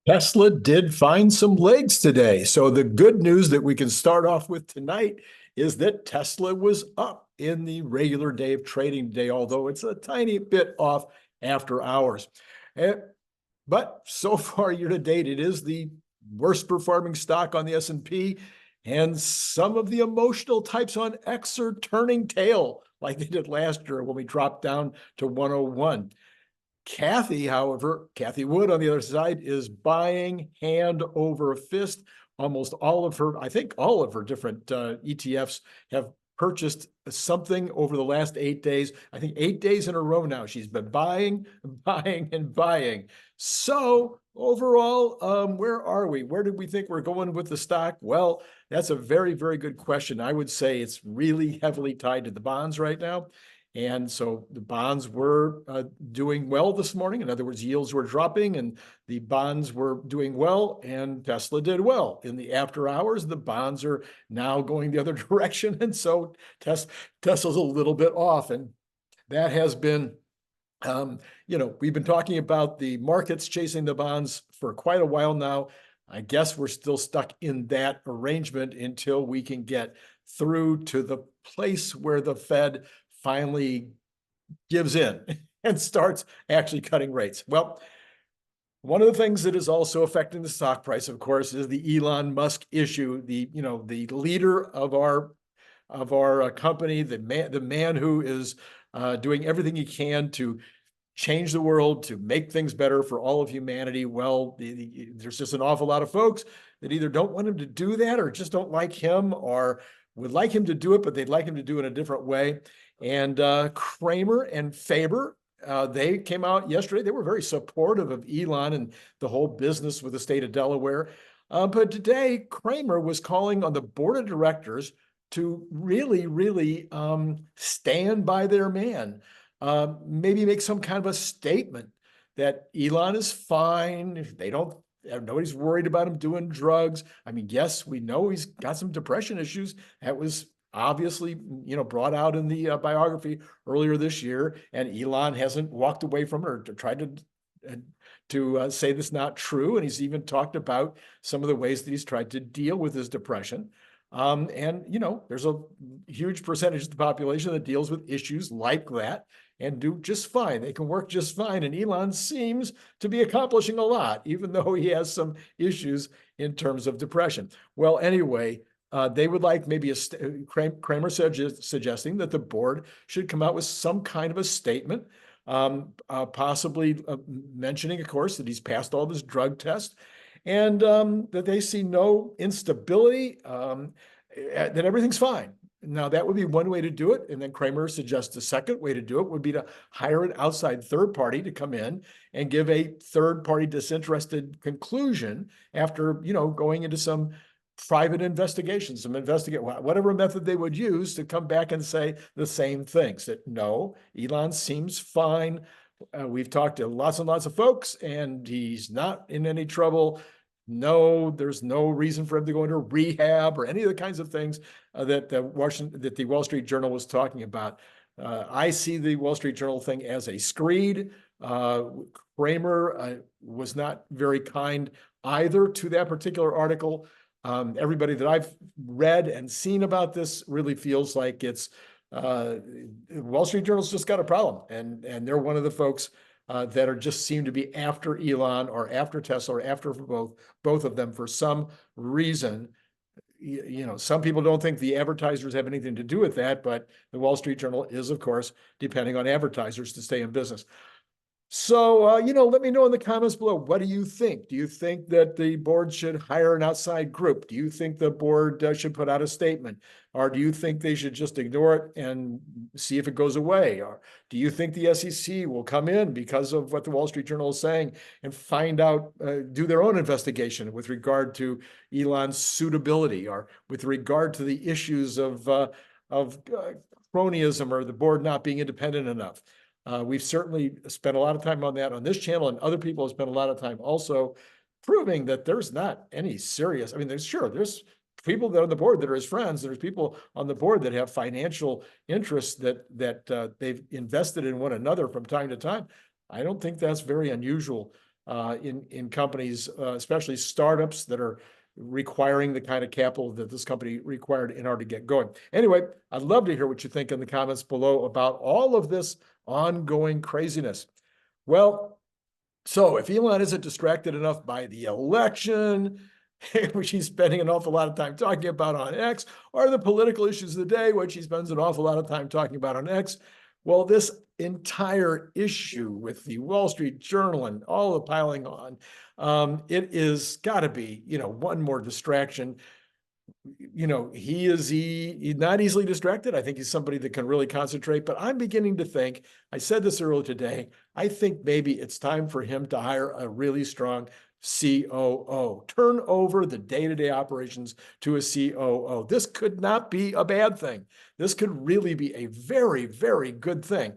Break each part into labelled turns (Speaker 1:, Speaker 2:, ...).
Speaker 1: Tesla did find some legs today. So the good news that we can start off with tonight is that Tesla was up in the regular day of trading today, although it's a tiny bit off after hours. Eh, But so far year to date, it is the worst performing stock on the S&P, and some of the emotional types on X are turning tail like they did last year when we dropped down to 101. Kathy Wood on the other side is buying hand over fist. Almost all of her, I think all of her different ETFs have purchased something over the last 8 days. I think 8 days in a row now. She's been buying, buying, and buying. So overall, where are we? Where did we think we're going with the stock? Well, that's a very, very good question. I would say it's really heavily tied to the bonds right now. And so the bonds were doing well this morning. In other words, yields were dropping and the bonds were doing well, and Tesla did well. In the after hours, the bonds are now going the other direction. And so Tesla's a little bit off. And that has been, we've been talking about the markets chasing the bonds for quite a while now. I guess we're still stuck in that arrangement until we can get through to the place where the Fed finally gives in and starts actually cutting rates. Well, one of the things that is also affecting the stock price, of course, is the Elon Musk issue. The leader of our company, the man who is doing everything he can to change the world, to make things better for all of humanity. Well, there's just an awful lot of folks that either don't want him to do that, or just don't like him, or would like him to do it, but they'd like him to do it in a different way. And Cramer and Faber, they came out yesterday. They were very supportive of Elon and the whole business with the state of Delaware. But today, Cramer was calling on the board of directors to really, really stand by their man. Maybe make some kind of a statement that Elon is fine. Nobody's worried about him doing drugs. I mean, yes, we know he's got some depression issues. That was obviously, brought out in the biography earlier this year, and Elon hasn't walked away from it or tried to say that's not true. And he's even talked about some of the ways that he's tried to deal with his depression. There's a huge percentage of the population that deals with issues like that and do just fine. They can work just fine. And Elon seems to be accomplishing a lot, even though he has some issues in terms of depression. Well, anyway, they would like maybe Cramer suggesting that the board should come out with some kind of a statement, possibly mentioning, of course, that he's passed all of his drug tests, and that they see no instability, that everything's fine. Now, that would be one way to do it. And then Cramer suggests the second way to do it would be to hire an outside third party to come in and give a third party disinterested conclusion after, going into some private investigations, whatever method they would use to come back and say the same things, that no, Elon seems fine. We've talked to lots and lots of folks and he's not in any trouble. No, there's no reason for him to go into rehab or any of the kinds of things that the Wall Street Journal was talking about. I see the Wall Street Journal thing as a screed. Cramer was not very kind either to that particular article. Everybody that I've read and seen about this really feels like it's Wall Street Journal's just got a problem, and they're one of the folks that are just seem to be after Elon or after Tesla or after both of them for some reason. Some people don't think the advertisers have anything to do with that, but the Wall Street Journal is, of course, depending on advertisers to stay in business. So, let me know in the comments below. What do you think? Do you think that the board should hire an outside group? Do you think the board should put out a statement? Or do you think they should just ignore it and see if it goes away? Or do you think the SEC will come in because of what the Wall Street Journal is saying and find out, do their own investigation with regard to Elon's suitability, or with regard to the issues of cronyism or the board not being independent enough? We've certainly spent a lot of time on that on this channel, and other people have spent a lot of time also proving that there's not any serious, there's people that are on the board that are his friends. There's people on the board that have financial interests that they've invested in one another from time to time. I don't think that's very unusual. in companies, especially startups that are requiring the kind of capital that this company required in order to get going. Anyway, I'd love to hear what you think in the comments below about all of this ongoing craziness. Well, so if Elon isn't distracted enough by the election, which he's spending an awful lot of time talking about on X, or the political issues of the day, which he spends an awful lot of time talking about on X, well, this entire issue with the Wall Street Journal and all the piling on, it is got to be, one more distraction. He's not easily distracted. I think he's somebody that can really concentrate, but I'm beginning to think, I said this earlier today, I think maybe it's time for him to hire a really strong COO, turn over the day-to-day operations to a COO. This could not be a bad thing. This could really be a very, very good thing.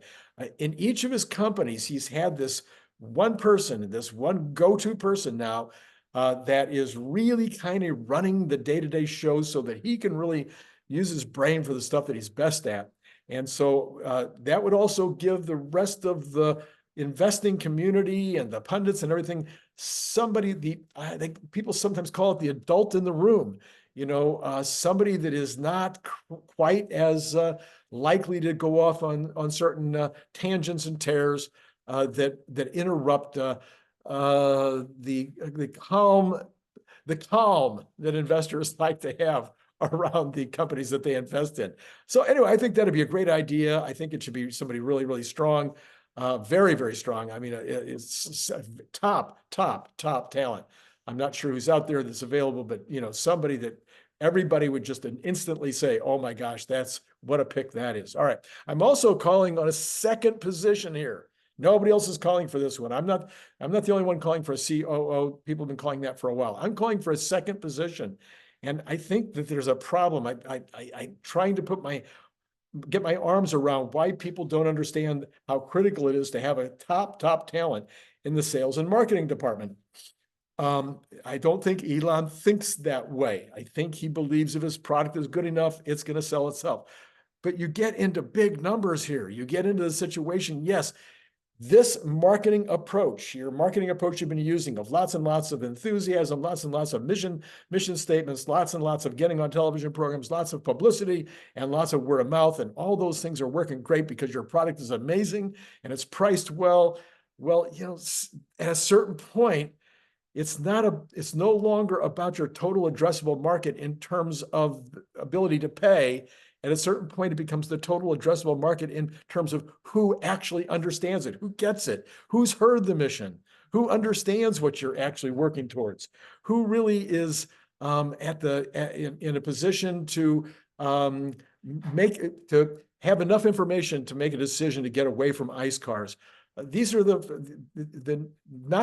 Speaker 1: In each of his companies, he's had this one person, this one go-to person now that is really kind of running the day-to-day shows so that he can really use his brain for the stuff that he's best at. And so that would also give the rest of the investing community and the pundits and everything I think people sometimes call it the adult in the room, somebody that is not quite as likely to go off on certain tangents and tears that interrupt the calm that investors like to have around the companies that they invest in. So anyway, I think that'd be a great idea. I think it should be somebody really, really strong, very, very strong. I mean, it's top talent. I'm not sure who's out there that's available, but somebody that everybody would just instantly say, oh my gosh, that's what a pick that is. All right. I'm also calling on a second position here. Nobody else is calling for this one. I'm not the only one calling for a COO. People have been calling that for a while. I'm calling for a second position. And I think that there's a problem. I'm trying to get my arms around why people don't understand how critical it is to have a top talent in the sales and marketing department. I don't think Elon thinks that way. I think he believes if his product is good enough, it's going to sell itself. But you get into big numbers here. You get into the situation, yes, this marketing approach, your marketing approach you've been using of lots and lots of enthusiasm, lots and lots of mission statements, lots and lots of getting on television programs, lots of publicity, and lots of word of mouth, and all those things are working great because your product is amazing and it's priced well. Well, at a certain point, it's no longer about your total addressable market in terms of ability to pay. At a certain point, it becomes the total addressable market in terms of who actually understands it, who gets it, who's heard the mission, who understands what you're actually working towards, who really is in a position to have enough information to make a decision to get away from ICE cars. These are not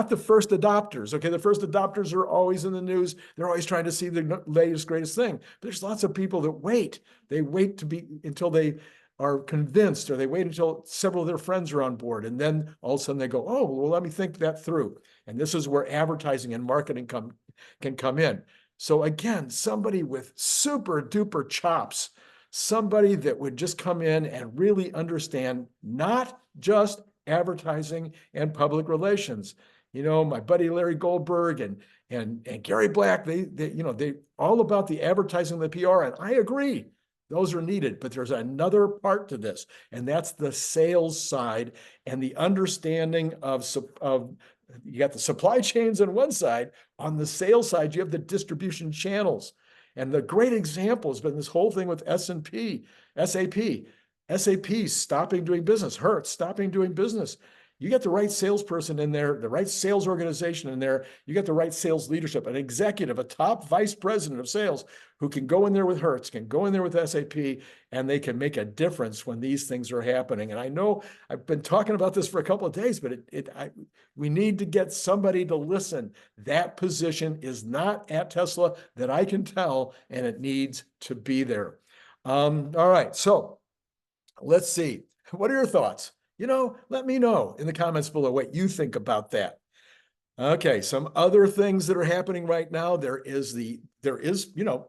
Speaker 1: the first adopters. Okay, the first adopters are always in the news. They're always trying to see the latest, greatest thing. But there's lots of people that wait. They wait until they are convinced, or they wait until several of their friends are on board, and then all of a sudden they go, "Oh, well, let me think that through." And this is where advertising and marketing can come in. So again, somebody with super duper chops, somebody that would just come in and really understand not just advertising and public relations. My buddy Larry Goldberg and Gary Black, they all about the advertising and the PR, and I agree, those are needed. But there's another part to this, and that's the sales side and the understanding of you got the supply chains on one side. On the sales side, you have the distribution channels. And the great example has been this whole thing with SAP stopping doing business, Hertz stopping doing business. You get the right salesperson in there, the right sales organization in there, you get the right sales leadership, an executive, a top vice president of sales who can go in there with Hertz, can go in there with SAP, and they can make a difference when these things are happening. And I know I've been talking about this for a couple of days, but we need to get somebody to listen. That position is not at Tesla that I can tell, and it needs to be there. All right, so let's see. What are your thoughts? Let me know in the comments below what you think about that. Okay, some other things that are happening right now. There is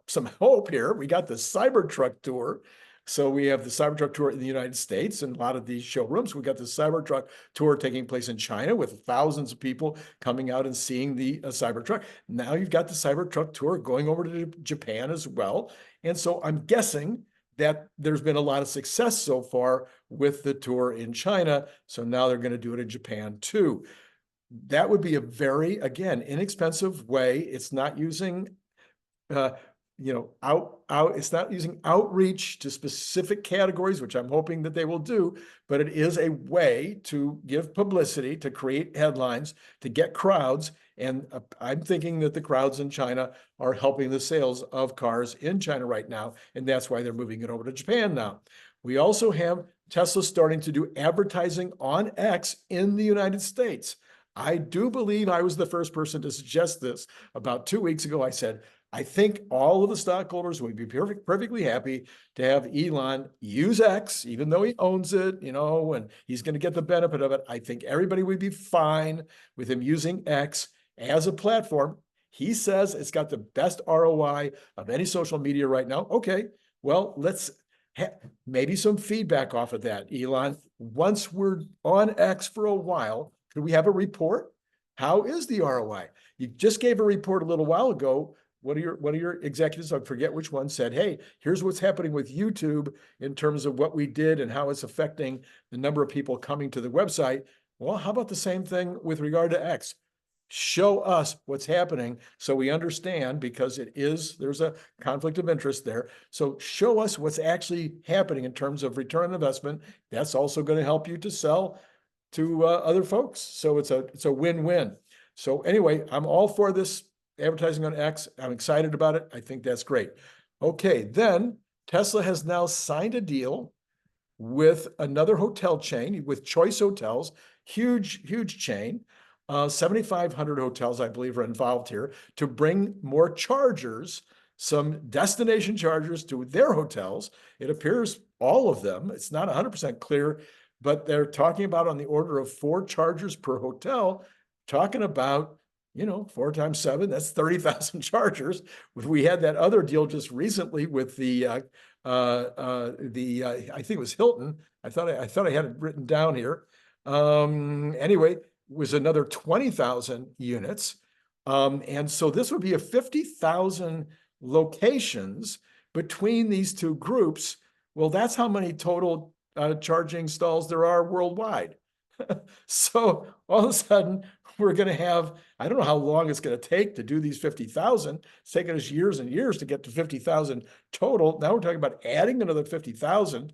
Speaker 1: some hope here. We got the Cybertruck tour. So we have the Cybertruck tour in the United States and a lot of these showrooms. We got the Cybertruck tour taking place in China with thousands of people coming out and seeing the Cybertruck. Now you've got the Cybertruck tour going over to Japan as well. And so I'm guessing that there's been a lot of success so far with the tour in China. So now they're going to do it in Japan too. That would be a very, again, inexpensive way. It's not using it's not using outreach to specific categories, which I'm hoping that they will do, but it is a way to give publicity, to create headlines, to get crowds. And I'm thinking that the crowds in China are helping the sales of cars in China right now. And that's why they're moving it over to Japan now. We also have Tesla starting to do advertising on X in the United States. I do believe I was the first person to suggest this. About 2 weeks ago, I said, I think all of the stockholders would be perfectly happy to have Elon use X, even though he owns it, and he's going to get the benefit of it. I think everybody would be fine with him using X as a platform. He says it's got the best ROI of any social media right now. Okay, well, let's maybe some feedback off of that, Elon. Once we're on X for a while, could we have a report? How is the ROI? You just gave a report a little while ago. One of your executives, I forget which one, said, hey, here's what's happening with YouTube in terms of what we did and how it's affecting the number of people coming to the website. Well, how about the same thing with regard to X? Show us what's happening so we understand, because there's a conflict of interest there. So show us what's actually happening in terms of return on investment. That's also going to help you to sell to other folks. So it's a win-win. So anyway, I'm all for this advertising on X. I'm excited about it. I think that's great. Okay, then Tesla has now signed a deal with another hotel chain, with Choice Hotels, huge chain. 7,500 hotels, I believe, are involved here, to bring more chargers, some destination chargers to their hotels. It appears all of them. It's not 100% clear, but they're talking about on the order of 4 chargers per hotel, talking about 4 times 7, that's 30,000 chargers. We had that other deal just recently with the I think it was Hilton. I thought I had it written down here. Anyway, was another 20,000 units. And so this would be a 50,000 locations between these two groups. Well, that's how many total charging stalls there are worldwide. So all of a sudden, we're going to have, I don't know how long it's going to take to do these 50,000. It's taken us years and years to get to 50,000 total. Now we're talking about adding another 50,000.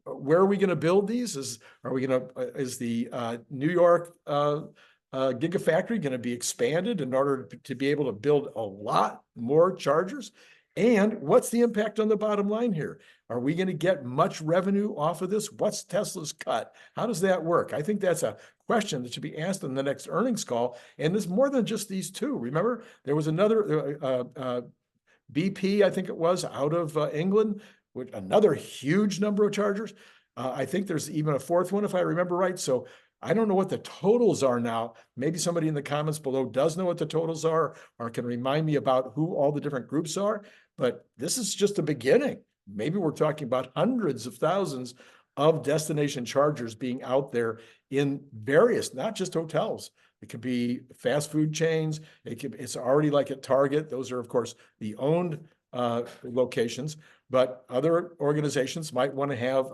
Speaker 1: Where are we going to build these? Is the New York Gigafactory going to be expanded in order to be able to build a lot more chargers? And what's the impact on the bottom line here? Are we going to get much revenue off of this? What's Tesla's cut? How does that work? I think that's a question that should be asked in the next earnings call. And there's more than just these two. Remember, there was another BP, I think it was, out of England, with another huge number of chargers. I think there's even a fourth one, if I remember right. So I don't know what the totals are now. Maybe somebody in the comments below does know what the totals are, or can remind me about who all the different groups are. But this is just the beginning. Maybe we're talking about hundreds of thousands of destination chargers being out there in various, not just hotels. It could be fast food chains. It's already like at Target. Those are, of course, the owned locations, but other organizations might want to have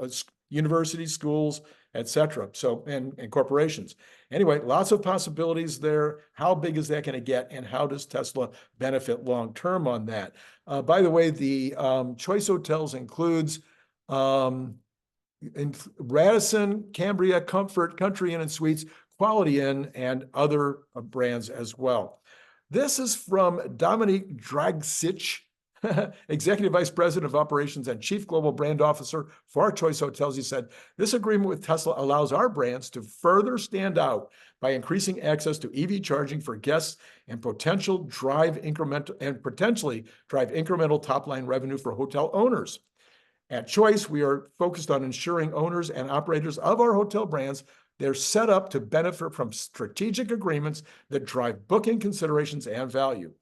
Speaker 1: universities, schools, etc. So, and corporations. Anyway, lots of possibilities there. How big is that going to get, and how does Tesla benefit long-term on that? By the way, the Choice Hotels includes Radisson, Cambria, Comfort, Country Inn and Suites, Quality Inn, and other brands as well. This is from Dominique Dragsich, Executive Vice President of Operations and Chief Global Brand Officer for Choice Hotels. He said, this agreement with Tesla allows our brands to further stand out by increasing access to EV charging for guests and potentially drive incremental top-line revenue for hotel owners. At Choice, we are focused on ensuring owners and operators of our hotel brands, they're set up to benefit from strategic agreements that drive booking considerations and value.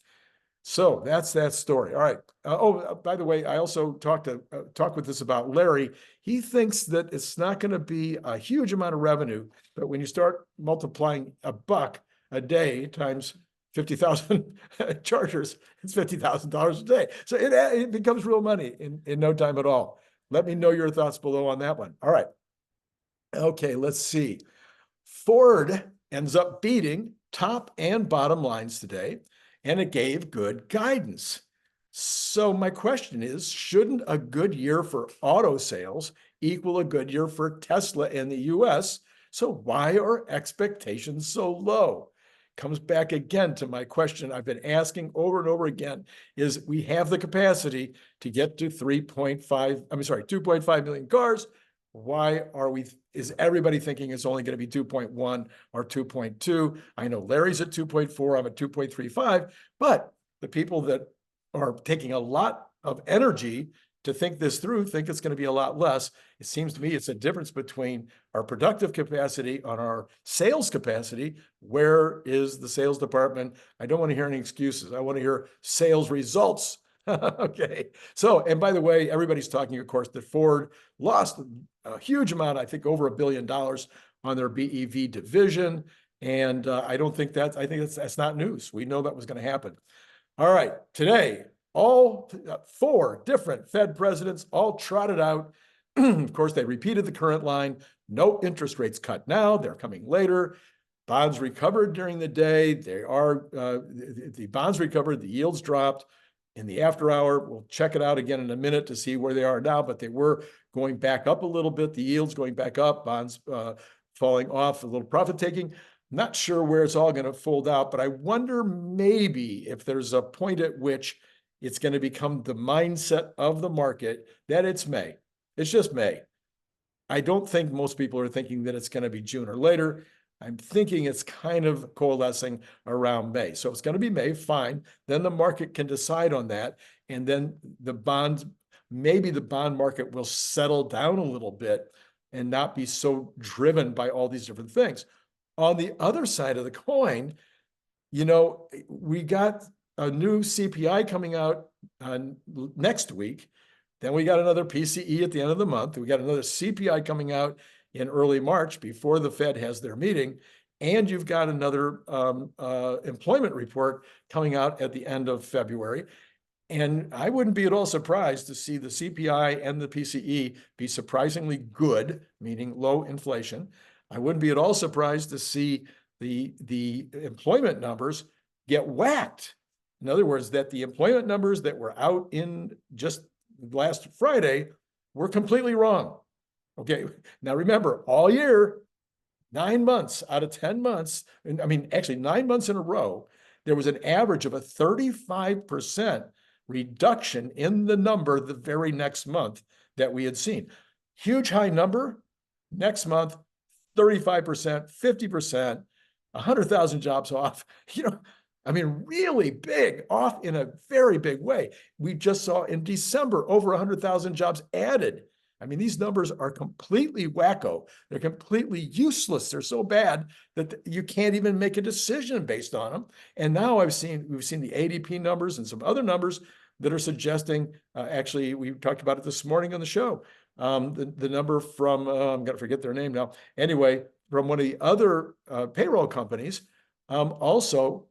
Speaker 1: So that's that story. All right. By the way, I also talked with this about Larry. He thinks that it's not going to be a huge amount of revenue, but when you start multiplying $1 a day times 50,000 chargers, it's $50,000 a day. So it becomes real money in no time at all. Let me know your thoughts below on that one. All right. Okay, let's see. Ford ends up beating top and bottom lines today, and it gave good guidance. So my question is, shouldn't a good year for auto sales equal a good year for Tesla in the US? So why are expectations so low? Comes back again to my question I've been asking over and over again, is we have the capacity to get to 2.5 million cars. Why is everybody thinking it's only going to be 2.1 or 2.2? I know Larry's at 2.4, I'm at 2.35, but the people that are taking a lot of energy to think this through think it's going to be a lot less. It seems to me it's a difference between our productive capacity on our sales capacity. Where is the sales department? I don't want to hear any excuses. I want to hear sales results. Okay. So, and by the way, everybody's talking, of course, that Ford lost a huge amount, I think over $1 billion on their BEV division. And I think that's not news. We know that was going to happen. All right. Today, all 4 different Fed presidents all trotted out. Of course, they repeated the current line. No interest rates cut now. They're coming later. Bonds recovered during the day. The bonds recovered. The yields dropped. In the after hour, we'll check it out again in a minute to see where they are now, but they were going back up a little bit. The yields going back up, bonds falling off, a little profit taking. Not sure where it's all going to fold out, but I wonder maybe if there's a point at which it's going to become the mindset of the market that it's May. It's just May. I don't think most people are thinking that it's going to be June or later. I'm thinking it's kind of coalescing around May. So it's going to be May, fine. Then the market can decide on that. And then maybe the bond market will settle down a little bit and not be so driven by all these different things. On the other side of the coin, we got a new CPI coming out next week. Then we got another PCE at the end of the month. We got another CPI coming out in early March before the Fed has their meeting. And you've got another employment report coming out at the end of February. And I wouldn't be at all surprised to see the CPI and the PCE be surprisingly good, meaning low inflation. I wouldn't be at all surprised to see the employment numbers get whacked. In other words, that the employment numbers that were out in just last Friday were completely wrong. Okay, now remember, all year, 9 months out of 10 months, actually 9 months in a row, there was an average of a 35% reduction in the number the very next month that we had seen. Huge high number, next month, 35%, 50%, 100,000 jobs off, really big, off in a very big way. We just saw in December over 100,000 jobs added. These numbers are completely wacko. They're completely useless. They're so bad that you can't even make a decision based on them. And now we've seen the ADP numbers and some other numbers that are suggesting, actually, we talked about it this morning on the show, the number from, I'm going to forget their name now. Anyway, from one of the other payroll companies, also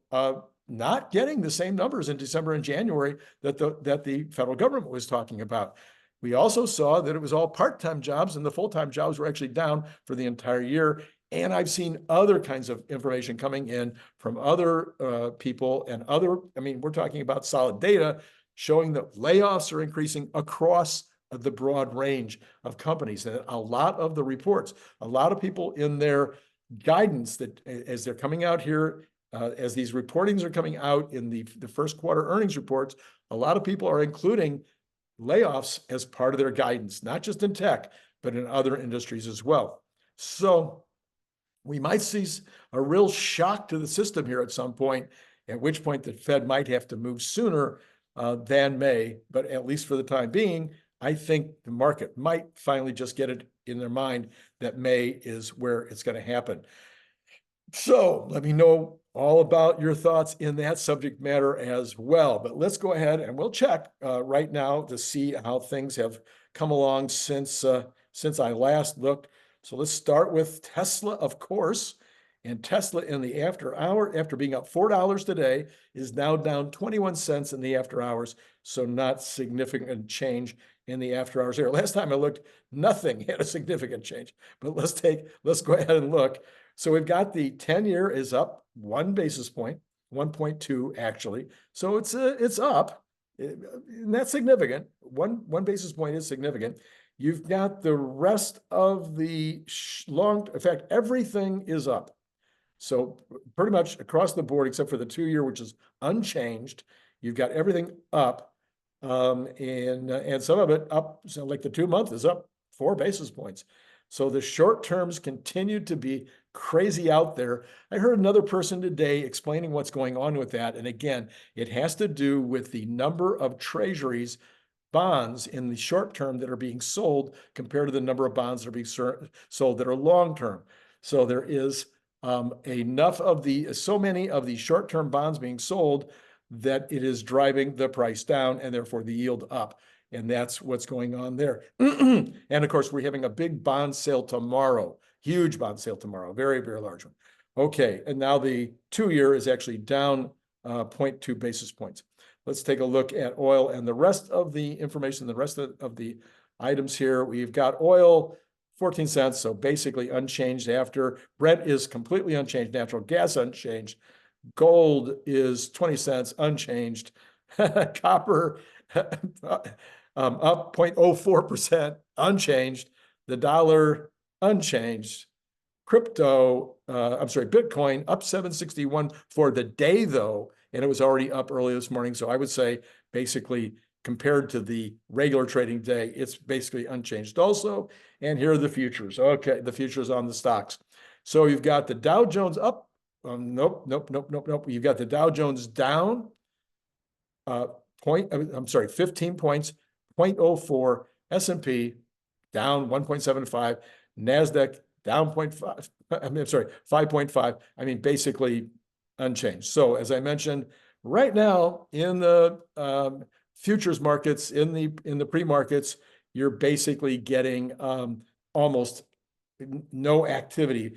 Speaker 1: not getting the same numbers in December and January that the federal government was talking about. We also saw that it was all part-time jobs and the full-time jobs were actually down for the entire year. And I've seen other kinds of information coming in from other people and we're talking about solid data showing that layoffs are increasing across the broad range of companies. And a lot of the reports, a lot of people in their guidance that as they're coming out here, as these reportings are coming out in the first quarter earnings reports, a lot of people are including layoffs as part of their guidance, not just in tech, but in other industries as well. So we might see a real shock to the system here at some point, at which point the Fed might have to move sooner than May. But at least for the time being, I think the market might finally just get it in their mind that May is where it's going to happen. So let me know all about your thoughts in that subject matter as well. But let's go ahead and we'll check right now to see how things have come along since I last looked. So let's start with Tesla, of course. And Tesla in the after hour, after being up $4 today, is now down 21 cents in the after hours. So not significant change in the after hours here. Last time I looked, nothing had a significant change. But let's go ahead and look. So we've got the 10-year is up 1 basis point, 1.2 actually. So it's up. And that's significant. One basis point is significant. You've got the rest of the in fact, everything is up. So pretty much across the board, except for the 2-year, which is unchanged, you've got everything up. And some of it up, so like the 2-month is up 4 basis points. So the short terms continue to be crazy out there. I heard another person today explaining what's going on with that. And again, it has to do with the number of treasuries, bonds in the short term that are being sold compared to the number of bonds that are being sold that are long term. So there is so many of the short-term bonds being sold that it is driving the price down and therefore the yield up. And that's what's going on there. And of course, we're having a big bond sale tomorrow, huge bond sale tomorrow, very, very large one. Okay, and now the 2-year is actually down 0.2 basis points. Let's take a look at oil and the rest of the information, the rest of the items here. We've got oil, 14 cents, so basically unchanged after. Brent is completely unchanged. Natural gas unchanged. Gold is 20 cents, unchanged. Copper up 0.04%, unchanged. The dollar unchanged. Bitcoin up 761 for the day though, and it was already up early this morning. So I would say basically compared to the regular trading day, it's basically unchanged also. And here are the futures. Okay, the futures on the stocks. So you've got the Dow Jones up. Nope. You've got the Dow Jones down 15 points, 0.04. S&P down 1.75. NASDAQ down 0.5. 5.5. I mean, basically unchanged. So as I mentioned, right now in the futures markets, in the pre-markets, you're basically getting almost no activity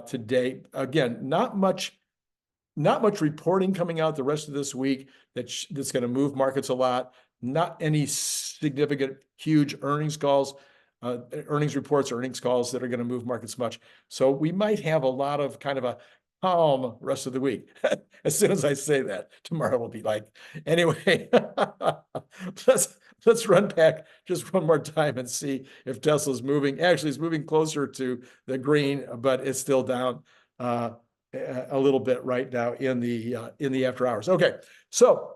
Speaker 1: today. Again, not much reporting coming out the rest of this week that's going to move markets a lot. Not any significant, huge earnings calls, earnings reports, earnings calls that are going to move markets much. So we might have a lot of kind of a calm rest of the week. As soon as I say that, tomorrow will be like, anyway, let's run back just one more time and see if Tesla's moving. Actually, it's moving closer to the green, but it's still down a little bit right now in the after hours. Okay, so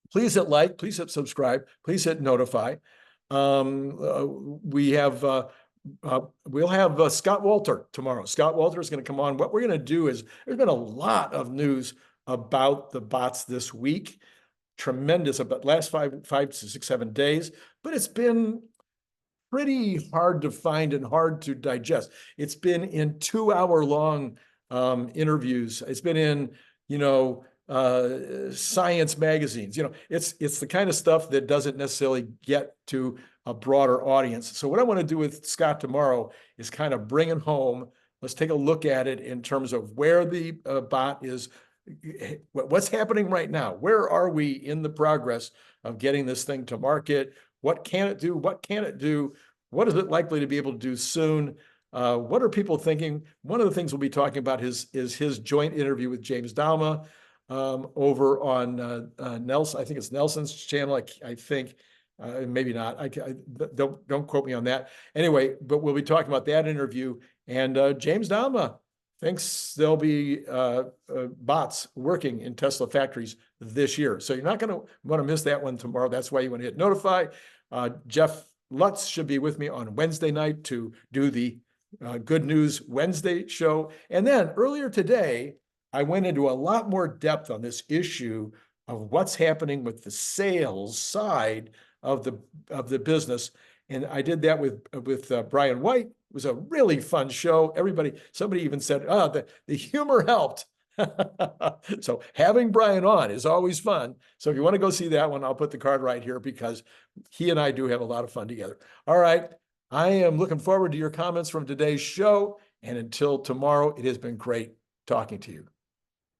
Speaker 1: please hit like, please hit subscribe, please hit notify. We'll have Scott Walter tomorrow. Scott Walter is going to come on. What we're going to do is there's been a lot of news about the bots this week. Tremendous about last 5 to 6, 7 days, but it's been pretty hard to find and hard to digest. It's been in 2-hour-long interviews. It's been in, science magazines. It's the kind of stuff that doesn't necessarily get to a broader audience. So what I want to do with Scott tomorrow is kind of bring it home. Let's take a look at it in terms of where the bot is, what's happening right now. Where are we in the progress of getting this thing to market? What can it do? What can it do? What is it likely to be able to do soon? What are people thinking? One of the things we'll be talking about is his joint interview with James Dalma over on Nelson. I think it's Nelson's channel. I think maybe not. Don't quote me on that. Anyway, but we'll be talking about that interview. And James Dalma thinks there'll be bots working in Tesla factories this year. So you're not going to want to miss that one tomorrow. That's why you want to hit notify. Jeff Lutz should be with me on Wednesday night to do the Good News Wednesday show. And then earlier today, I went into a lot more depth on this issue of what's happening with the sales side of the business. And I did that with Brian White. It was a really fun show. Somebody even said, the humor helped. So having Brian on is always fun. So if you want to go see that one, I'll put the card right here because he and I do have a lot of fun together. All right. I am looking forward to your comments from today's show. And until tomorrow, it has been great talking to you.